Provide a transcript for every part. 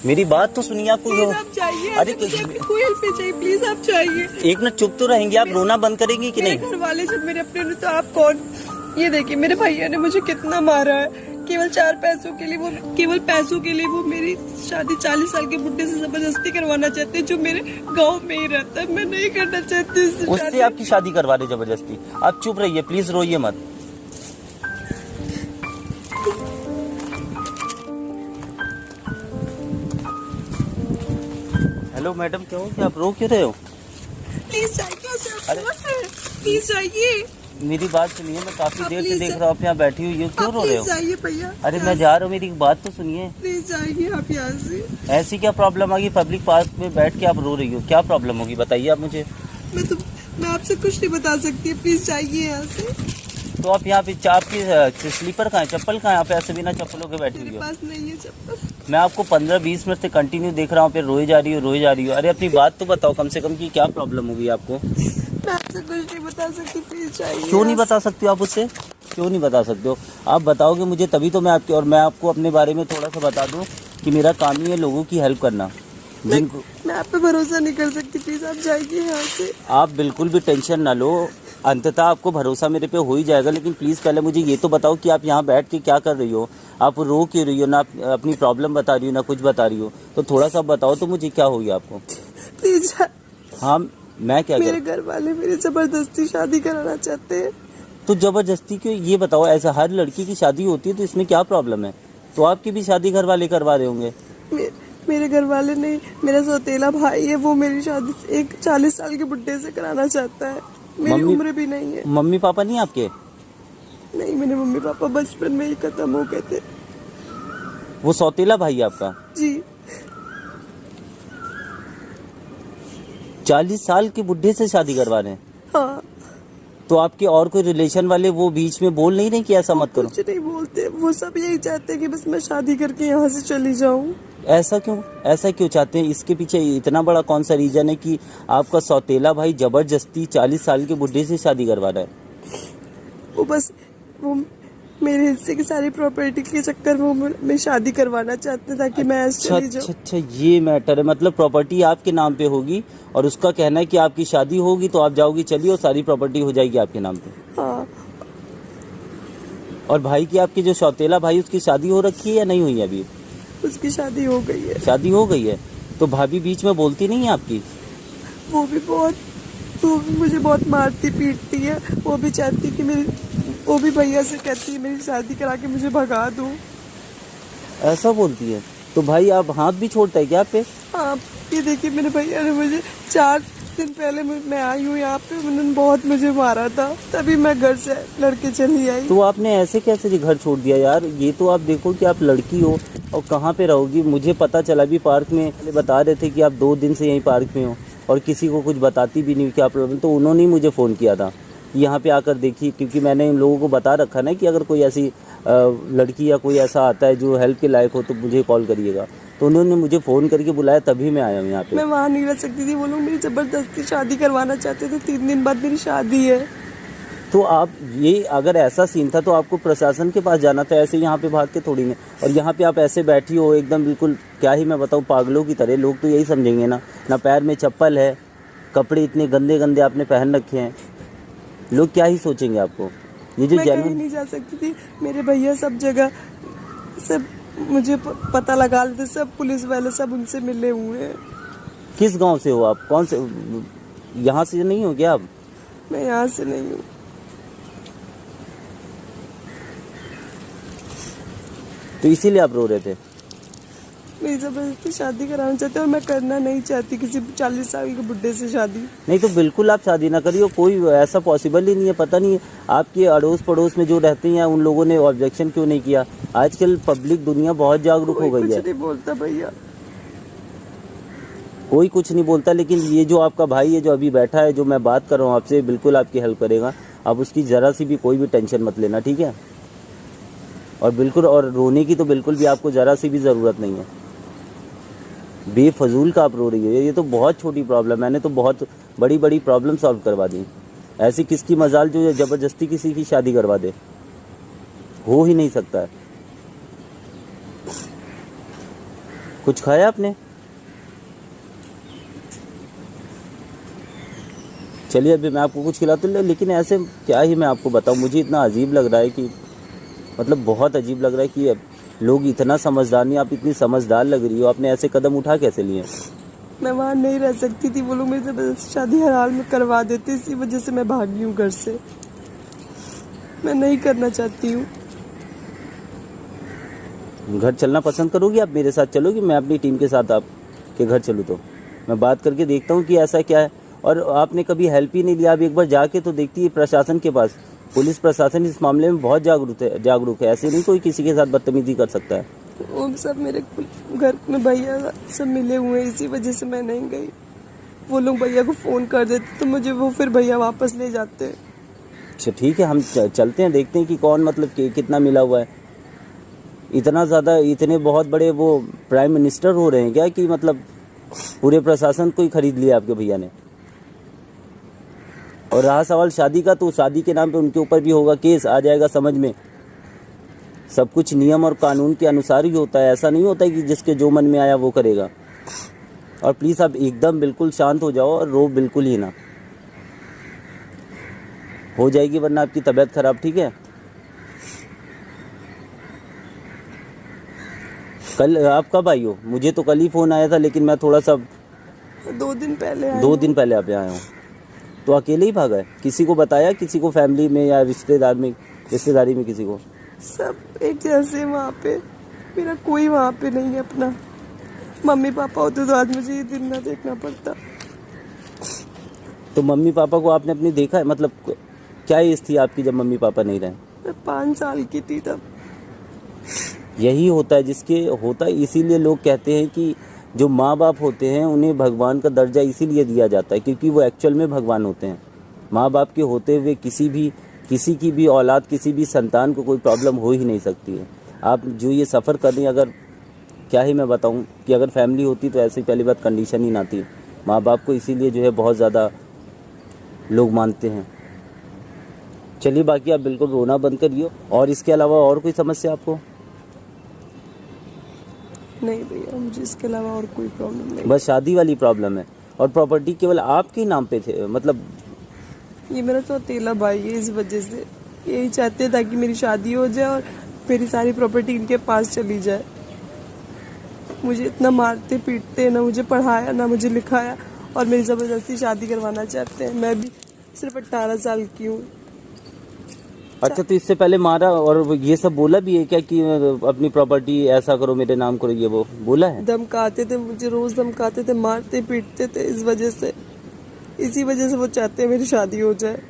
मेरी बात तो सुनिए। आपको आप चाहिए, अरे मुझे आपकी कोई हेल्प नहीं चाहिए, प्लीज आप चाहिए। एक मिनट चुप तो रहेंगे आप? रोना बंद करेंगी कि नहीं? मेरे घर वाले जब मेरे अपने, तो आप कौन? ये देखिए मेरे भैया ने मुझे कितना मारा है, केवल 4 पैसों के लिए। वो केवल पैसों के लिए वो मेरी शादी 40 साल के बुड्ढे से जबरदस्ती करवाना चाहते हैं, जो मेरे गांव में ही रहता है। मैं नहीं करना चाहती उससे आपकी शादी करवा दे जबरदस्ती। आप चुप रहिए प्लीज, रोइए मत। हेलो मैडम, क्या हो गया? आप रो क्यों रहे हो? प्लीज चाहिए, प्लीज चाहिए। मेरी बात सुनिए, मैं काफी देर से देख रहा हूँ आप यहाँ बैठी हुई हो, क्यों रो रहे हो? जाइए भैया। अरे मैं जा रहा हूँ, मेरी बात तो सुनिए। प्लीज जाइए आप यहाँ से। ऐसी क्या प्रॉब्लम आ गई? पब्लिक पार्क में बैठ के आप रो रही हो, क्या प्रॉब्लम होगी बताइए आप मुझे। मैं आपसे कुछ नहीं बता सकती, प्लीज जाइए यहाँ से। तो आप यहाँ पे आपकी स्लीपर कहाँ है, चप्पल कहाँ है? आप ऐसे बिना चप्पलों के बैठी हुई मेरे हो। पास नहीं है चप्पल। मैं आपको 15-20 मिनट से कंटिन्यू देख रहा हूँ, फिर रोई जा रही हो। अरे अपनी बात तो बताओ कम से कम कि क्या प्रॉब्लम होगी आपको। मैं आपसे कुछ नहीं बता सकती, प्लीज चाहिए। क्यों नहीं बता सकती हो आप उससे? क्यों नहीं बता सकते हो? आप बताओगे मुझे तभी तो मैं आपके, और मैं आपको अपने बारे में थोड़ा सा बता दूं कि मेरा काम ही है लोगों की हेल्प करना। जिनको मैं आप पे भरोसा नहीं कर सकती, प्लीज आप जाइए यहाँ से। आप बिल्कुल भी टेंशन ना लो, अंततः आपको भरोसा मेरे पे हो ही जाएगा। लेकिन प्लीज़ पहले मुझे ये तो बताओ कि आप यहाँ बैठ के क्या कर रही हो? आप रो क्यों रही हो? ना अपनी प्रॉब्लम बता रही हो, ना कुछ बता रही हो। तो थोड़ा सा बताओ तो मुझे, क्या हो गया आपको? प्लीज। हाँ, मैं क्या मेरे घर वाले मेरी जबरदस्ती शादी कराना चाहते हैं। तो जबरदस्ती क्यों? ये बताओ, ऐसा हर लड़की की शादी होती है तो इसमें क्या प्रॉब्लम है? तो आपकी भी शादी घर वाले करवा रहे होंगे। मेरे घर वाले नहीं, मेरा सौतेला भाई है, वो मेरी शादी एक 40 साल के बुड्ढे से कराना चाहता है। मेरी उम्र भी नहीं है। मम्मी पापा नहीं आपके? नहीं, मेरे मम्मी पापा बचपन में ही खत्म हो गए थे। वो सौतेला भाई आपका? जी। 40 साल के बुड्ढे से शादी करवा रहे हैं? हाँ। तो आपके और कोई रिलेशन वाले वो बीच में बोल नहीं रहे कि ऐसा मत करो? कुछ नहीं बोलते, वो सब यही चाहते हैं कि बस मैं शादी करके यहाँ से चली जाऊँ। ऐसा क्यों? ऐसा क्यों चाहते हैं? इसके पीछे इतना बड़ा कौन सा रीजन है कि आपका सौतेला भाई जबरदस्ती 40 साल के बुड्ढे से शादी करवा रहा है? वो मेरे हिस्से की सारी प्रॉपर्टी के चक्कर में शादी करवाना चाहते हैं ताकि मैं ऐसे चली जाऊं। अच्छा, ये मैटर है। मतलब प्रॉपर्टी आपके नाम पे होगी और उसका कहना है कि आपकी शादी होगी तो आप जाओगी चलिए और सारी प्रॉपर्टी हो जाएगी आपके नाम पे। हाँ। और भाई की, आपकी जो सौतेला भाई, उसकी शादी हो रखी है या नहीं हुई अभी? उसकी शादी हो गई है। शादी हो गई है? तो भाभी बीच में बोलती नहीं है आपकी? वो भी मुझे बहुत मारती पीटती है। वो भी चाहती कि वो भी भैया से कहती है मेरी शादी करा के मुझे भगा दो। ऐसा बोलती है? तो भाई आप हाथ भी छोड़ता है क्या आप पे? आप ये देखिए, मेरे भैया ने मुझे 4 दिन पहले मैं आई हूँ यहाँ पे, उन्होंने बहुत मुझे मारा था, तभी मैं घर से लड़के चली आई। तो आपने ऐसे कैसे घर छोड़ दिया यार? ये तो आप देखो कि आप लड़की हो और कहाँ पे रहोगी। मुझे पता चला भी पार्क में, बता रहे थे कि आप 2 दिन से यहीं पार्क में हो और किसी को कुछ बताती भी नहीं क्या प्रॉब्लम। तो उन्होंने ही मुझे फ़ोन किया था कि यहाँ पे आकर देखिए, क्योंकि मैंने इन लोगों को बता रखा ना कि अगर कोई ऐसी लड़की या कोई ऐसा आता है जो हेल्प के लायक हो तो मुझे कॉल करिएगा। तो उन्होंने मुझे फ़ोन करके बुलाया, तभी मैं आया हूँ यहाँ पे। मैं वहाँ नहीं रह सकती थी, वो लोग मेरी जबरदस्ती शादी करवाना चाहते थे। 3 दिन बाद मेरी शादी है। तो आप ये, अगर ऐसा सीन था तो आपको प्रशासन के पास जाना था, ऐसे यहाँ पे भाग के थोड़ी नहीं। और यहाँ पे आप ऐसे बैठी हो एकदम बिल्कुल, क्या ही मैं बताऊँ, पागलों की तरह। लोग तो यही समझेंगे ना पैर में चप्पल है, कपड़े इतने गंदे गंदे आपने पहन रखे हैं, लोग क्या ही सोचेंगे आपको। ये जो मैं कहीं नहीं जा सकती थी। मेरे भैया सब जगह सब मुझे पता लगा लेते, सब पुलिस वाले सब उनसे मिले हुए हैं। किस गांव से हो आप? कौन से, यहाँ से नहीं हो क्या आप? मैं यहाँ से नहीं हूँ। तो इसीलिए आप रो रहे थे? मेरी जबरदस्ती शादी कराना चाहते और मैं करना नहीं चाहती किसी 40 साल के बुड्ढे से शादी। नहीं तो बिल्कुल आप शादी ना करिए, कोई ऐसा पॉसिबल ही नहीं है। पता नहीं आपके अड़ोस पड़ोस में जो रहते हैं उन लोगों ने ऑब्जेक्शन क्यों नहीं किया। आजकल पब्लिक दुनिया बहुत जागरूक हो गई है। कुछ नहीं बोलता भैया, कोई कुछ नहीं बोलता। लेकिन ये जो आपका भाई है जो अभी बैठा है, जो मैं बात कर रहा हूँ आपसे, बिल्कुल आपकी हेल्प करेगा। आप उसकी ज़रा सी भी कोई भी टेंशन मत लेना, ठीक है? और बिल्कुल, और रोने की तो बिल्कुल भी आपको ज़रा सी भी ज़रूरत नहीं है। बेफजूल का आप रो रही हो, ये तो बहुत छोटी प्रॉब्लम है। मैंने तो बहुत बड़ी बड़ी प्रॉब्लम सॉल्व करवा दी। ऐसी किसकी मजाल जो ज़बरदस्ती किसी की शादी करवा दे? हो ही नहीं सकता है। कुछ खाया आपने? चलिए अभी मैं आपको कुछ खिलाता हूँ, लेकिन ऐसे क्या ही मैं आपको बताऊँ, मुझे इतना अजीब लग रहा है कि मतलब बहुत अजीब लग रहा है कि अब लोग इतना समझदार नहीं, आप इतनी समझदार लग रही हो, आपने ऐसे कदम उठा कैसे लिए? मैं वहाँ नहीं रह सकती थी, वो लोग मेरी जबरदस्ती शादी हर हाल में करवा देते, इसी वजह से मैं भागी हूँ घर से। मैं नहीं करना चाहती हूँ। घर चलना पसंद करोगी आप? मेरे साथ चलोगी? मैं अपनी टीम के साथ आपके घर चलूँ तो मैं बात करके देखता हूँ कि ऐसा क्या है। और आपने कभी हेल्प ही नहीं लिया, आप एक बार जाके तो देखती है प्रशासन के पास। पुलिस प्रशासन इस मामले में बहुत जागरूक है। ऐसे नहीं कोई किसी के साथ बदतमीजी कर सकता है। वो सब मेरे घर में भैया सब मिले हुए हैं, इसी वजह से मैं नहीं गई। वो लोग भैया को फ़ोन कर देते तो मुझे वो फिर भैया वापस ले जाते। अच्छा ठीक है, हम चलते हैं, देखते हैं कि कौन मतलब कितना मिला हुआ है। इतना ज़्यादा, इतने बहुत बड़े वो प्राइम मिनिस्टर हो रहे हैं क्या कि मतलब पूरे प्रशासन को ही खरीद लिया आपके भैया ने? और रहा सवाल शादी का, तो शादी के नाम पे उनके ऊपर भी होगा केस, आ जाएगा समझ में। सब कुछ नियम और कानून के अनुसार ही होता है, ऐसा नहीं होता है कि जिसके जो मन में आया वो करेगा। और प्लीज़ आप एकदम बिल्कुल शांत हो जाओ और रो बिल्कुल ही ना, हो जाएगी वरना आपकी तबीयत खराब, ठीक है? कल आप कब आई हो? मुझे तो कल ही फ़ोन आया था, लेकिन मैं थोड़ा सा 2 दिन पहले आई 2 दिन पहले आप यहाँ आए हो। तो अकेले ही भागा है? किसी को बताया? किसी को फैमिली में या रिश्तेदारी में किसी को? सब एक जैसे वहाँ पे, मेरा कोई वहाँ पे नहीं है अपना। मम्मी पापा होते तो आज मुझे ये दिन ना देखना पड़ता। तो मम्मी पापा को आपने अपनी देखा है? मतलब क्या एज थी आपकी जब मम्मी पापा नहीं रहे? मैं 5 साल की थी तब। यही होता है जिसके होता है, इसीलिए लोग कहते हैं कि जो माँ बाप होते हैं उन्हें भगवान का दर्जा इसीलिए दिया जाता है क्योंकि वो एक्चुअल में भगवान होते हैं। माँ बाप के होते हुए किसी की भी औलाद, किसी भी संतान को कोई प्रॉब्लम हो ही नहीं सकती है। आप जो ये सफ़र कर रही हैं, अगर क्या ही मैं बताऊं कि अगर फैमिली होती तो ऐसी पहली बात कंडीशन ही ना थी। माँ बाप को इसीलिए जो है बहुत ज़्यादा लोग मानते हैं। चलिए बाकी आप बिल्कुल रोना बंद करिए। और इसके अलावा और कोई समस्या आपको? नहीं भैया, मुझे इसके अलावा और कोई प्रॉब्लम नहीं। बस शादी वाली प्रॉब्लम है? और प्रॉपर्टी केवल आपके ही नाम पे थे? मतलब ये मेरा तो अकेला भाई है, इस वजह से यही चाहते हैं ताकि मेरी शादी हो जाए और मेरी सारी प्रॉपर्टी इनके पास चली जाए। मुझे इतना मारते पीटते, ना मुझे पढ़ाया ना मुझे लिखाया, और मेरी ज़बरदस्ती शादी करवाना चाहते हैं। मैं भी सिर्फ 18 साल की हूँ। अच्छा, तो इससे पहले मारा और ये सब बोला भी है क्या कि अपनी प्रॉपर्टी ऐसा करो, मेरे नाम करो, ये वो बोला है? धमकाते थे मुझे, रोज़ धमकाते थे, मारते पीटते थे। इसी वजह से वो चाहते हैं मेरी शादी हो जाए।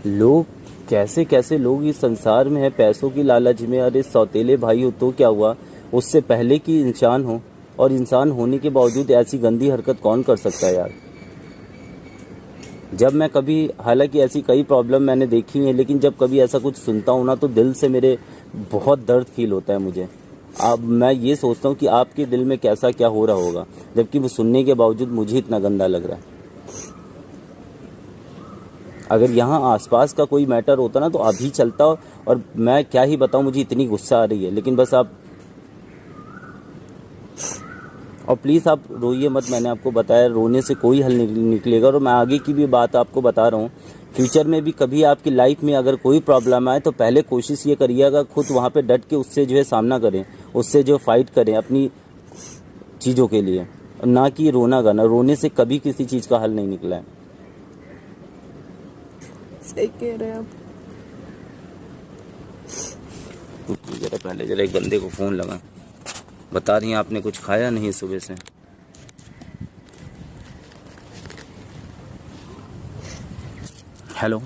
लोग कैसे कैसे लोग इस संसार में है, पैसों की लालच में। अरे सौतेले भाई हो तो क्या हुआ, उससे पहले कि इंसान हो, और इंसान होने के बावजूद ऐसी गंदी हरकत कौन कर सकता है यार। जब मैं कभी, हालांकि ऐसी कई प्रॉब्लम मैंने देखी हैं, लेकिन जब कभी ऐसा कुछ सुनता हूँ ना तो दिल से मेरे बहुत दर्द फील होता है मुझे। अब मैं ये सोचता हूँ कि आपके दिल में कैसा क्या हो रहा होगा, जबकि वो सुनने के बावजूद मुझे इतना गंदा लग रहा है। अगर यहाँ आसपास का कोई मैटर होता ना तो अभी चलता, और मैं क्या ही बताऊँ, मुझे इतनी गुस्सा आ रही है। लेकिन बस आप, और प्लीज़ आप रोइए मत। मैंने आपको बताया रोने से कोई हल निकलेगा। और मैं आगे की भी बात आपको बता रहा हूँ, फ्यूचर में भी कभी आपकी लाइफ में अगर कोई प्रॉब्लम आए तो पहले कोशिश ये करिएगा खुद वहाँ पे डट के उससे जो है सामना करें, उससे जो फाइट करें अपनी चीज़ों के लिए, ना कि रोना गाना। रोने से कभी किसी चीज़ का हल नहीं निकला है। सही कह रहे हैं आप। जरा पहले जरा एक बंदे को फ़ोन लगा। बता रही हैं आपने कुछ खाया नहीं सुबह से। हेलो,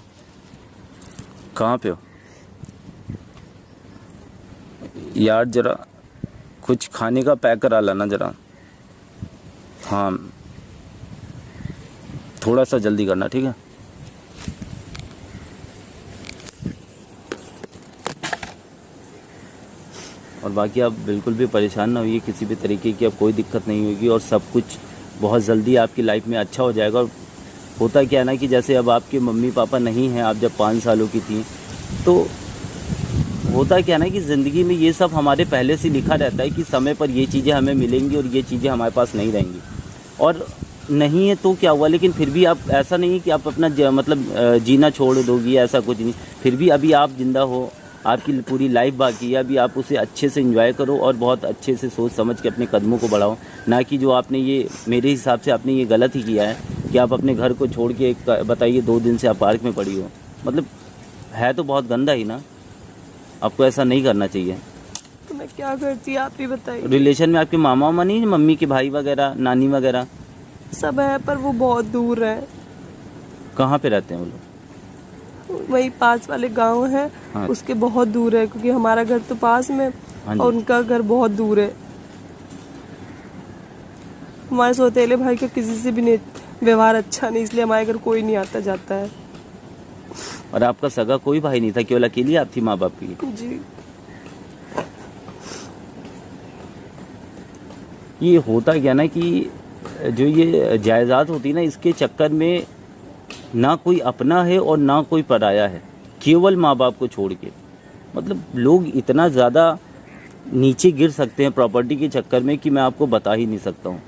कहाँ पे हो यार? जरा कुछ खाने का पैक करा लाना जरा। हाँ, थोड़ा सा जल्दी करना, ठीक है? और बाकी आप बिल्कुल भी परेशान ना होइए, किसी भी तरीके की अब कोई दिक्कत नहीं होगी, और सब कुछ बहुत जल्दी आपकी लाइफ में अच्छा हो जाएगा। और होता क्या है ना कि जैसे अब आपके मम्मी पापा नहीं हैं, आप जब 5 सालों की थी तो होता क्या ना कि ज़िंदगी में ये सब हमारे पहले से लिखा रहता है कि समय पर ये चीज़ें हमें मिलेंगी और ये चीज़ें हमारे पास नहीं रहेंगी, और नहीं है तो क्या हुआ। लेकिन फिर भी आप, ऐसा नहीं है कि आप अपना मतलब जीना छोड़ दोगी, ऐसा कुछ नहीं। फिर भी अभी आप ज़िंदा हो, आपकी पूरी लाइफ बाकी है, अभी आप उसे अच्छे से एंजॉय करो और बहुत अच्छे से सोच समझ के अपने कदमों को बढ़ाओ। ना कि जो आपने ये, मेरे हिसाब से आपने ये गलत ही किया है कि आप अपने घर को छोड़ के, बताइए 2 दिन से आप पार्क में पड़ी हो, मतलब है तो बहुत गंदा ही ना। आपको ऐसा नहीं करना चाहिए। तो मैं क्या करती, आप ही बताइए। रिलेशन में आपके मामा वामा नहीं, मम्मी के भाई वगैरह, नानी वगैरह? सब है पर वो बहुत दूर है। कहाँ पे रहते हैं वो लोग? वही पास वाले गांव है, हाँ। उसके बहुत दूर है, क्योंकि हमारा घर तो पास में हाँ जी। और उनका घर बहुत दूर है। हमारे सौतेले भाई का किसी से भी नहीं व्यवहार अच्छा नहीं, इसलिए हमारे घर कोई नहीं आता जाता है। और आपका सगा कोई भाई नहीं था, केवल अकेली आप थी माँ बाप की? जी। ये होता क्या ना कि जो ये जायदाद होती ना, इसके चक्कर में ना कोई अपना है और ना कोई पराया है, केवल माँ बाप को छोड़ के। मतलब लोग इतना ज़्यादा नीचे गिर सकते हैं प्रॉपर्टी के चक्कर में कि मैं आपको बता ही नहीं सकता हूँ।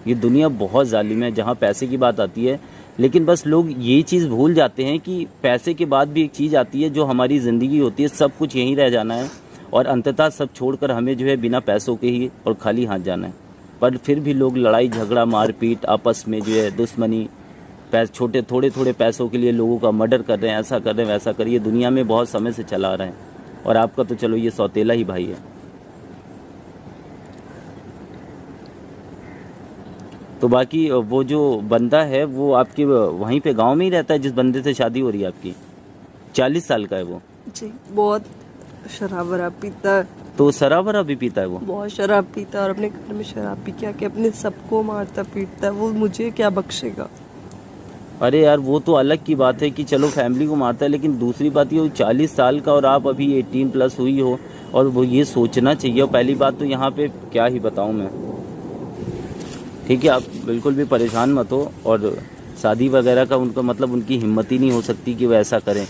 ये दुनिया बहुत जालिम है जहाँ पैसे की बात आती है। लेकिन बस लोग ये चीज़ भूल जाते हैं कि पैसे के बाद भी एक चीज़ आती है जो हमारी ज़िंदगी होती है। सब कुछ यहीं रह जाना है और अंततः सब छोड़कर हमें जो है बिना पैसों के ही और खाली हाथ जाना है। पर फिर भी लोग लड़ाई झगड़ा मारपीट आपस में जो है दुश्मनी, छोटे थोड़े थोड़े पैसों के लिए लोगों का मर्डर कर रहे हैं, ऐसा कर रहे हैं वैसा कर रहे हैं। ये दुनिया में बहुत समय से चला आ रहे हैं। और आपका तो चलो ये सौतेला ही भाई है। तो बाकी वो जो बंदा है वो आपके वहीं पे गांव में ही रहता है जिस बंदे से शादी हो रही है आपकी? 40 साल का है वो? जी। बहुत शराब वराब पीता है। तो शराब वराब भी पीता है वो? बहुत शराब पीता है और अपने घर में शराब पी के आके अपने सबको मारता पीटता है। वो मुझे क्या बख्शेगा। अरे यार वो तो अलग की बात है कि चलो फैमिली को मारता है, लेकिन दूसरी बात ये 40 साल का और आप अभी 18 प्लस हुई हो, और वो ये सोचना चाहिए। और पहली बात तो यहाँ पे क्या ही बताऊँ मैं। ठीक है, आप बिल्कुल भी परेशान मत हो। और शादी वगैरह का उनका मतलब उनकी हिम्मत ही नहीं हो सकती कि वो ऐसा करें।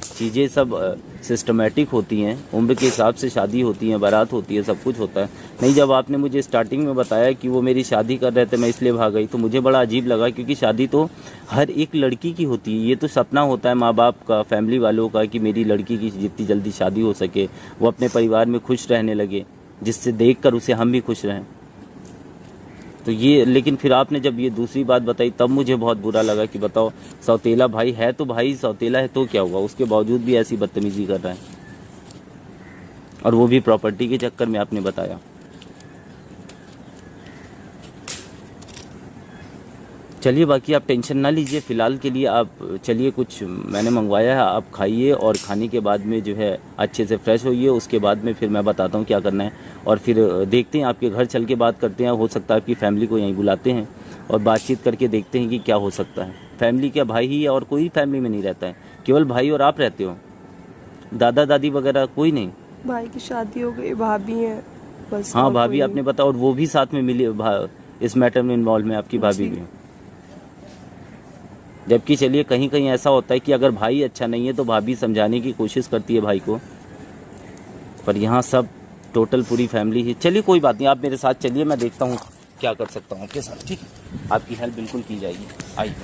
चीज़ें सब सिस्टमेटिक होती हैं, उम्र के हिसाब से शादी होती है, बारात होती है, सब कुछ होता है। नहीं, जब आपने मुझे स्टार्टिंग में बताया कि वो मेरी शादी कर रहे थे मैं इसलिए भाग गई, तो मुझे बड़ा अजीब लगा, क्योंकि शादी तो हर एक लड़की की होती है। ये तो सपना होता है माँ बाप का, फैमिली वालों का, कि मेरी लड़की की जितनी जल्दी शादी हो सके, वो अपने परिवार में खुश रहने लगे, जिससे देख कर उसे हम भी खुश रहें। तो ये, लेकिन फिर आपने जब ये दूसरी बात बताई तब मुझे बहुत बुरा लगा कि बताओ, सौतेला भाई है तो भाई सौतेला है तो क्या हुआ, उसके बावजूद भी ऐसी बदतमीजी कर रहा है, और वो भी प्रॉपर्टी के चक्कर में आपने बताया। चलिए, बाकी आप टेंशन ना लीजिए, फ़िलहाल के लिए आप चलिए, कुछ मैंने मंगवाया है, आप खाइए और खाने के बाद में जो है अच्छे से फ्रेश होइए। उसके बाद में फिर मैं बताता हूँ क्या करना है, और फिर देखते हैं, आपके घर चल के बात करते हैं। हो सकता है आपकी फैमिली को यहीं बुलाते हैं और बातचीत करके देखते हैं कि क्या हो सकता है। फैमिली क्या, भाई ही है और कोई फैमिली में नहीं रहता है, केवल भाई और आप रहते हो, दादा दादी वगैरह कोई नहीं? भाई की शादी हो गई, भाभी है बस। हाँ, और भाभी कोई आपने बताया, और वो भी साथ में मिली इस मैटर में इन्वॉल्व में, आपकी भाभी जी। भी। जबकि चलिए, कहीं कहीं ऐसा होता है कि अगर भाई अच्छा नहीं है तो भाभी समझाने की कोशिश करती है भाई को, पर यहाँ सब टोटल पूरी फैमिली ही। चलिए कोई बात नहीं, आप मेरे साथ चलिए, मैं देखता हूँ क्या कर सकता हूँ आपके साथ। ठीक है, आपकी हेल्प बिल्कुल की जाएगी। आइए।